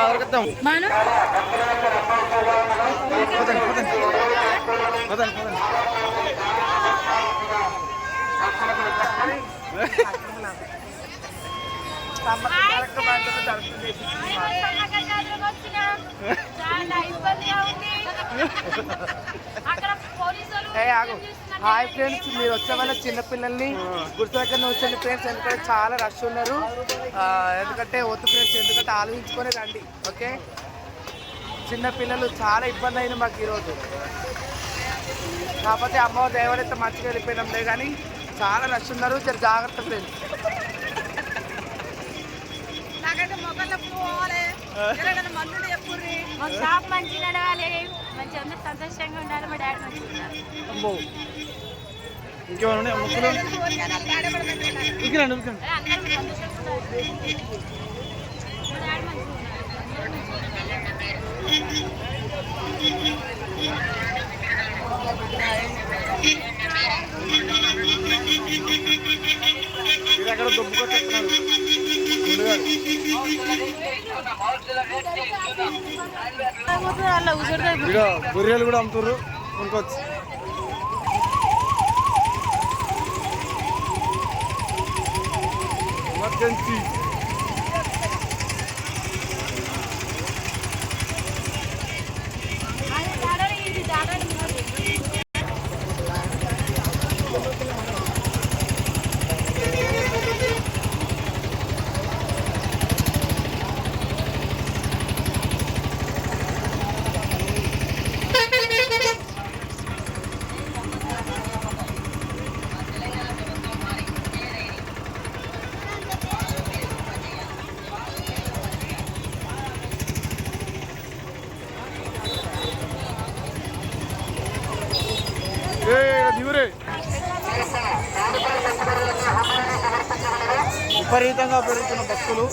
దొరుకుతాం hi friends, మీరు వచ్చే వాళ్ళ చిన్నపిల్లల్ని గుర్తు దగ్గర వచ్చండి ఫ్రెండ్స్. ఎందుకంటే చాలా రష్ ఉన్నారు. ఎందుకంటే వద్దు ఫ్రెండ్స్, ఎందుకంటే ఆలోచించుకొని రండి. ఓకే, చిన్నపిల్లలు చాలా ఇబ్బంది అయింది మాకు ఈరోజు. కాకపోతే అమ్మవారి దేవాలైతే మంచిగా వెళ్ళిపోయినాంలే, కానీ చాలా రష్ ఉన్నారు. జర జాగ్రత్త ఫ్రెండ్స్. షాప్ మంచిగా నడవాలి, మంచిగా అందరూ సంతోషంగా ఉండాలి. మా డాడీ మంచిగా అమ్మో ఇంకేమన్నా ముక్కలు ఇంకేనండి ఇది అక్కడ దుబ్బు కొట్టేస్తున్నారు. గొర్రెలు కూడా అమ్ముతారు కొనుక్కోవచ్చు. ఎమర్జెన్సీ విపరీతంగా పెరుగుతున్న భక్తులు.